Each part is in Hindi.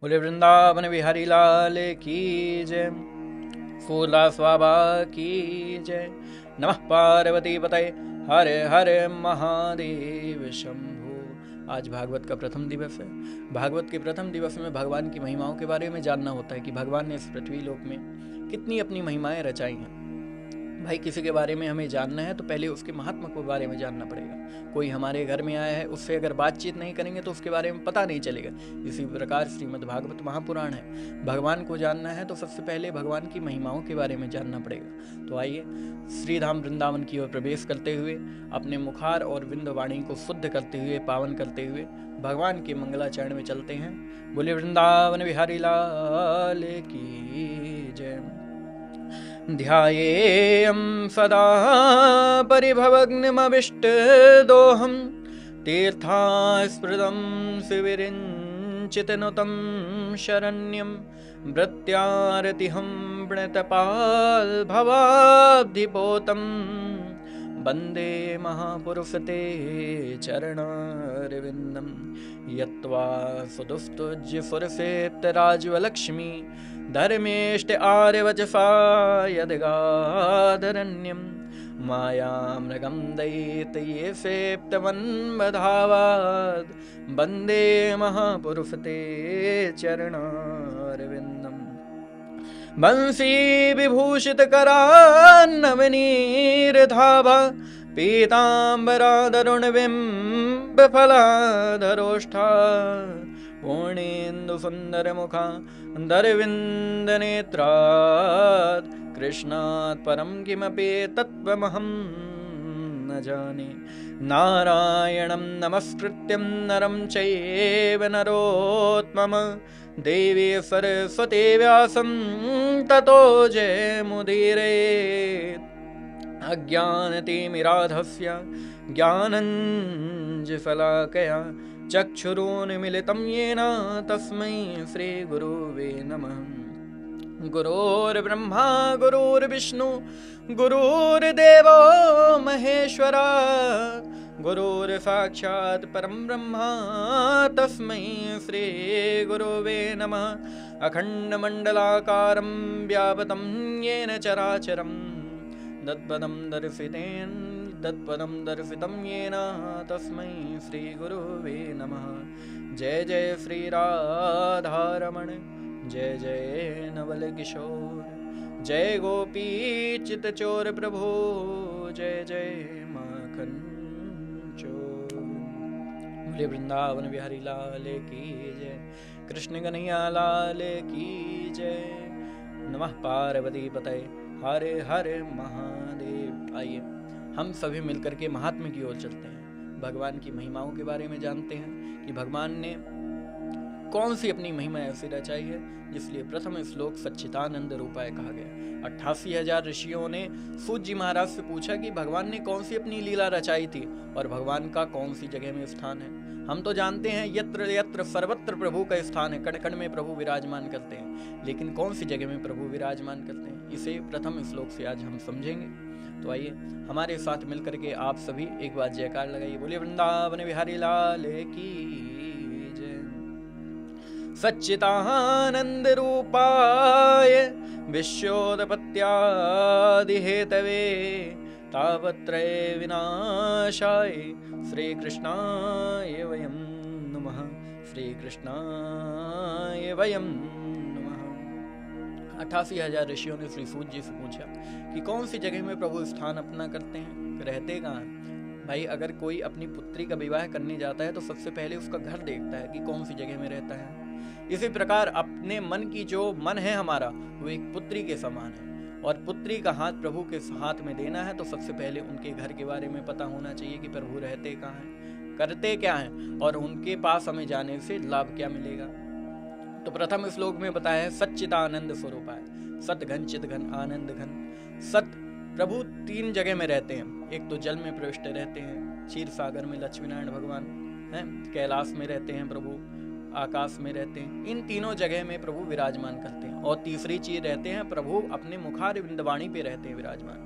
बोले वृंदावन बिहारी लाल की जय। फूला स्वाबा की जय। नमः पार्वती पतये हर हर महादेव शंभु। आज भागवत का प्रथम दिवस है। भागवत के प्रथम दिवस में भगवान की महिमाओं के बारे में जानना होता है कि भगवान ने इस पृथ्वी लोक में कितनी अपनी महिमाएं रचाई हैं। भाई किसी के बारे में हमें जानना है तो पहले उसके महात्मा के बारे में जानना पड़ेगा। कोई हमारे घर में आया है, उससे अगर बातचीत नहीं करेंगे तो उसके बारे में पता नहीं चलेगा। इसी प्रकार श्रीमद् भागवत महापुराण है। भगवान को जानना है तो सबसे पहले भगवान की महिमाओं के बारे में जानना पड़ेगा। तो आइए श्रीधाम वृंदावन की ओर प्रवेश करते हुए अपने मुखार और विंद वाणी को शुद्ध करते हुए, पावन करते हुए भगवान के मंगलाचरण में चलते हैं। बोले वृंदावन बिहारी लाल की जय। ध्यायेयं सदा परिभवग्नमविष्टदोहं तीर्थास्पृदं शिविरिञ्चितनुतं शरण्यं भृत्यारतिहं प्रणतपाल्भवाब्धिपोतं वन्दे महापुरुषते चरणारविन्दं यत्त्वा सुदुस्तुज्यफुरसेप्तराज्वलक्ष्मी धर्मेष्ट आर्यवचसा यद्गाधरण्यं मायामृगं दयितये सेप्तवन्मधावाद् वन्दे महापुरुषते चरणारविन्दम्। बंसी विभूषितकरान्नवनीरधावा पीताम्बरादरुणबिम्बफलाधरोष्ठा पूर्णेन्दुसुन्दरमुखा दरविन्दनेत्रात् कृष्णात् परं किमपि तत्त्वमहं न जाने। नारायणं नमस्कृत्यं नरं चैव नरोत्तमं देवी सरस्वती व्यासं ततो जयमुदीरयेत्। अज्ञानतिमिराधस्य ज्ञानञ्जनशलाकया चक्षुरुन्मीलितं येन तस्मै श्रीगुरुवे नमः। गुरुर्ब्रह्मा गुरुर्विष्णु गुरुर्देवो महेश्वरा गुरुर्साक्षात् परं ब्रह्मा तस्मै श्रीगुरुवे नमः। अखण्डमण्डलाकारं व्याप्तं येन चराचरं तत्पदं दर्शितं येन तस्मै श्रीगुरुवे नमः। जय जय श्रीराधारमण जय जय नवल किशोर जय गोपी चितचोर प्रभु जय जय माखन चोर। बोले वृंदावन बिहारी लाल की जय। कृष्ण कन्हैया लाल की जय। नमः पार्वती पतये हर हर महादेव। आइए हम सभी मिलकर के महात्म्य की ओर चलते हैं। भगवान की महिमाओं के बारे में जानते हैं कि भगवान ने कौन सी अपनी महिमा ऐसी रचाई है जिसलिए प्रथम श्लोक सच्चिदानंद रूपाय कहा गया। 88,000 ऋषियों ने सूत जी महाराज से पूछा कि भगवान ने कौन सी अपनी लीला रचाई थी और भगवान का कौन सी जगह में स्थान है। हम तो जानते हैं यत्र यत्र सर्वत्र प्रभु का स्थान है, कण कण में प्रभु विराजमान करते हैं, लेकिन कौन सी जगह में प्रभु विराजमान करते हैं इसे प्रथम श्लोक से आज हम समझेंगे। तो आइए हमारे साथ मिलकर के आप सभी एक बार जयकार लगाइए। बोलिए वृंदावन बिहारी लाल की जय। सच्चिदानंद रूपाय विश्वोत्पत्त्यादिहेतवे तापत्रय विनाशाय श्रीकृष्णाय वयं नमः। श्रीकृष्णाय वयं नमः। 88,000 ऋषियों ने श्री सूत जी से पूछा कि कौन सी जगह में प्रभु स्थान अपना करते हैं, रहते कहाँ हैं। भाई अगर कोई अपनी पुत्री का विवाह करने जाता है तो सबसे पहले उसका घर देखता है कि कौन सी जगह में रहता है। इसी प्रकार अपने मन की जो मन है हमारा वो एक पुत्री के समान है और पुत्री का हाथ प्रभु के हाथ में देना है तो सबसे पहले उनके घर के बारे में पता होना चाहिए कि प्रभु रहते कहाँ हैं, करते क्या हैं और उनके पास हमें जाने से लाभ क्या मिलेगा। तो प्रथम श्लोक में बताया है सच्चिदानंद स्वरूपाय। सत घन चित घन आनंद घन। सत प्रभु 3 जगह में रहते हैं। एक तो जल में प्रविष्ट रहते हैं, क्षीर सागर में लक्ष्मी नारायण भगवान हैं, कैलाश में रहते हैं प्रभु, आकाश में रहते हैं। इन तीनों जगह में प्रभु विराजमान करते हैं। और तीसरी चीज रहते हैं प्रभु अपने मुखार विंदवाणी पे रहते हैं विराजमान।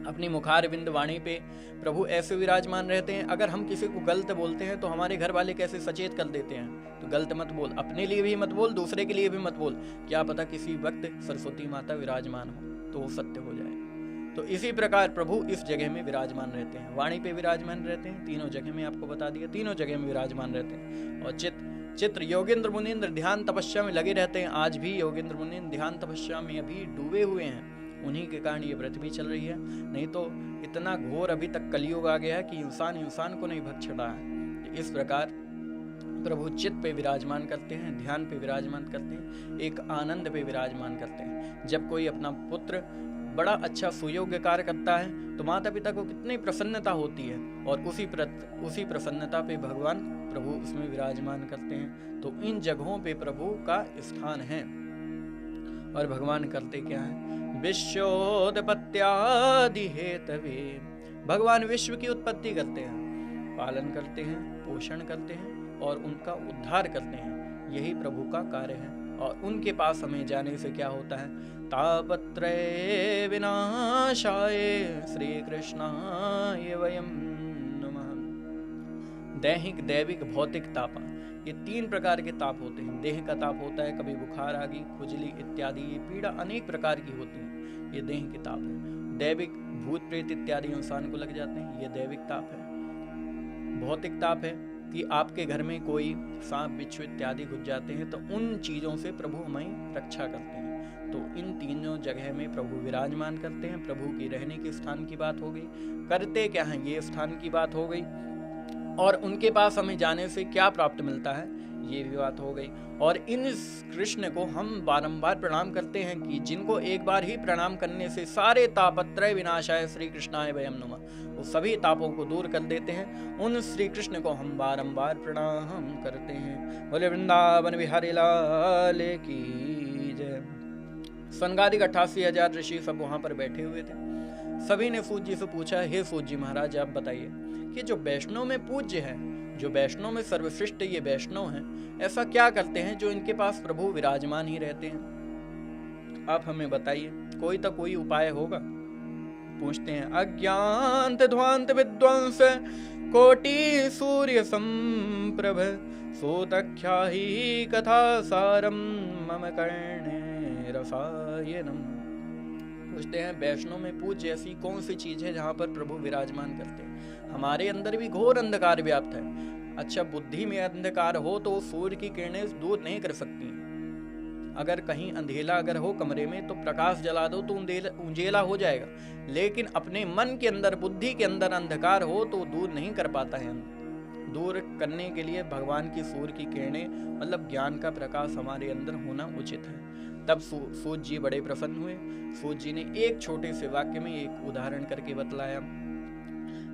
अपनी मुखारविंद वाणी पे प्रभु ऐसे विराजमान रहते हैं। अगर हम किसी को गलत बोलते हैं तो हमारे घर वाले कैसे सचेत कर देते हैं, तो गलत मत बोल, अपने लिए भी मत बोल, दूसरे के लिए भी मत बोल, क्या पता किसी वक्त सरस्वती माता विराजमान हो तो वो सत्य हो जाए। तो इसी प्रकार प्रभु इस जगह में विराजमान रहते हैं, वाणी पे विराजमान रहते हैं, तीनों जगह में आपको बता दिया, तीनों जगह में विराजमान रहते हैं। और चित्र योगेंद्र मुनीन्द्र ध्यान तपस्या में लगे रहते हैं। आज भी योगेंद्र मुनीन्द्र ध्यान तपस्या में अभी डूबे हुए हैं, उन्हीं के कारण ये पृथ्वी चल रही है। नहीं तो इतना घोर अभी तक कलयुग आ गया है कि इंसान को नहीं भग छड़ा है। इस प्रकार प्रभु चित्त पे विराजमान करते हैं, ध्यान पे विराजमान करते हैं, एक आनंद पे विराजमान करते हैं। जब कोई अपना पुत्र बड़ा अच्छा सुयोग्य कार्य करता है तो माता पिता को कितनी प्रसन्नता होती है, और उसी प्रसन्नता पे भगवान प्रभु उसमें विराजमान करते हैं। तो इन जगहों पे प्रभु का स्थान है। और भगवान करते क्या है? विश्वोत्पत्त्यादि हेतवे, भगवान विश्व की उत्पत्ति करते हैं, पालन करते हैं, पोषण करते हैं और उनका उद्धार करते हैं। यही प्रभु का कार्य है। और उनके पास हमें जाने से क्या होता है? तापत्रय विनाशाय श्री कृष्णाय वयं नमः। दैहिक, दैविक, भौतिक ताप, ये 3 प्रकार के ताप होते हैं। देह का ताप होता है, कभी बुखार आ गई, खुजली इत्यादि, ये पीड़ा अनेक प्रकार की होती है, ये देह के ताप है। दैविक, भूत प्रेत इत्यादि इंसान को लग जाते हैं, ये दैविक ताप है। भौतिक ताप है कि आपके घर में कोई सांप बिच्छू इत्यादि घुस जाते हैं, तो उन चीजों से प्रभु हमें रक्षा करते हैं। तो इन तीनों जगह में प्रभु विराजमान करते हैं। प्रभु की रहने के स्थान की बात हो गई, करते क्या हैं ये स्थान की बात हो गई, और उनके पास हमें जाने से क्या प्राप्त मिलता है ये भी बात हो गई। और इन कृष्ण को हम बारंबार प्रणाम करते हैं कि जिनको एक बार ही प्रणाम करने से सारे तापत्रय विनाशाय श्री कृष्णाय वयं नमः, वो सभी तापों को दूर कर देते हैं। उन श्री कृष्ण को हम बारंबार प्रणाम करते हैं। बोले वृंदावन बिहारी लाल की जय। सनगादिक 88,000 ऋषि सब वहां पर बैठे हुए थे। सभी ने सूत जी से पूछा, हे सूत जी महाराज आप बताइए कि जो वैष्णव में पूज्य है, जो वैष्णव में सर्वश्रेष्ठ ये वैष्णव हैं, ऐसा क्या करते हैं जो इनके पास प्रभु विराजमान ही रहते हैं? आप हमें बताइए, कोई तो कोई उपाय होगा। पूछते हैं, अज्ञात ध्वांत विद्वांस कोटि सूर्य संप्रभ सोतख्या ही कथा सारम मम कर्णे रसायनम। पूछते हैं, वैष्णव में पूज्य ऐसी कौन सी चीज है जहां पर प्रभु विराजमान करते हैं? हमारे अंदर भी घोर अंधकार व्याप्त है। अच्छा, बुद्धि में अंधकार हो तो सूर्य की किरणें दूर नहीं कर सकती। अगर कहीं अंधेला अगर हो कमरे में तो प्रकाश जला दो तो उंजेला हो जाएगा, लेकिन अपने मन के अंदर, बुद्धि के अंदर अंधकार हो तो दूर नहीं कर पाता है। दूर करने के लिए भगवान की सूर्य की किरणें, मतलब ज्ञान का प्रकाश हमारे अंदर होना उचित है। तब सूत जी बड़े प्रसन्न हुए। सूत जी ने एक छोटे से वाक्य में एक उदाहरण करके बतलाया।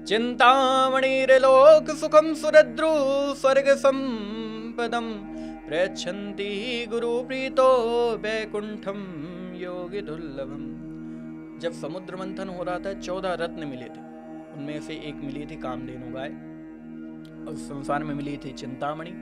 चिंतामणिर्लोक सुखम सुरद्रु स्वर्ग संपदम प्रयच्छन्ति गुरु प्रीतो वैकुंठम योगी दुर्लभम। जब समुद्र मंथन हो रहा था 14 रत्न मिले थे, उनमें से एक मिली थी कामधेनु गाय, और संसार में मिली थी चिंतामणि,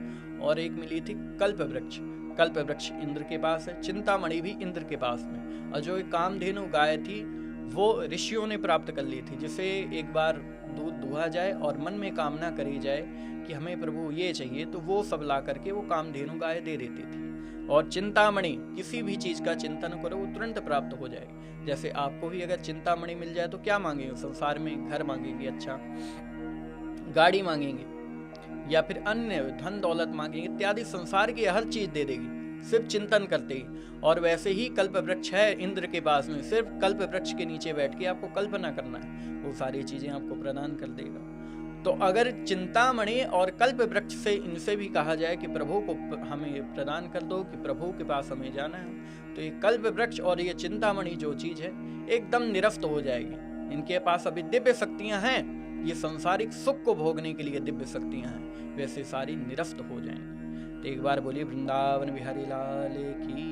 और एक मिली थी कल्प वृक्ष। कल्प वृक्ष इंद्र के पास है, चिंतामणि भी इंद्र के पास में, और जो एक कामधेनु गाय थी वो ऋषियों ने प्राप्त कर ली थी, जिसे एक बार दूध दुहा जाए और मन में कामना करी जाए कि हमें प्रभु ये चाहिए, तो वो सब ला करके वो कामधेनु गाय दे देती थी। और चिंतामणि, किसी भी चीज का चिंतन करो वो तुरंत प्राप्त हो जाएगी। जैसे आपको भी अगर चिंतामणि मिल जाए तो क्या मांगेंगे? संसार में घर मांगेंगे, अच्छा गाड़ी मांगेंगे, या फिर अन्य धन दौलत मांगेंगे इत्यादि, संसार की हर चीज दे देगी सिर्फ चिंतन करते ही। और वैसे ही कल्प वृक्ष है इंद्र के पास में, सिर्फ कल्प वृक्ष के नीचे बैठ के आपको कल्पना करना है, वो सारी चीजें आपको प्रदान कर देगा। तो अगर चिंतामणि और कल्प वृक्ष से, इनसे भी कहा जाए कि प्रभु को हमें प्रदान कर दो, कि प्रभु के पास हमें जाना है, तो ये कल्प वृक्ष और ये चिंतामणि जो चीज है एकदम निरस्त हो जाएगी। इनके पास अभी दिव्य शक्तियां हैं, ये संसारिक सुख को भोगने के लिए दिव्य शक्तियां हैं, वैसे सारी निरस्त हो जाएंगी। तो एक बार बोलिए वृंदावन बिहारी लाल की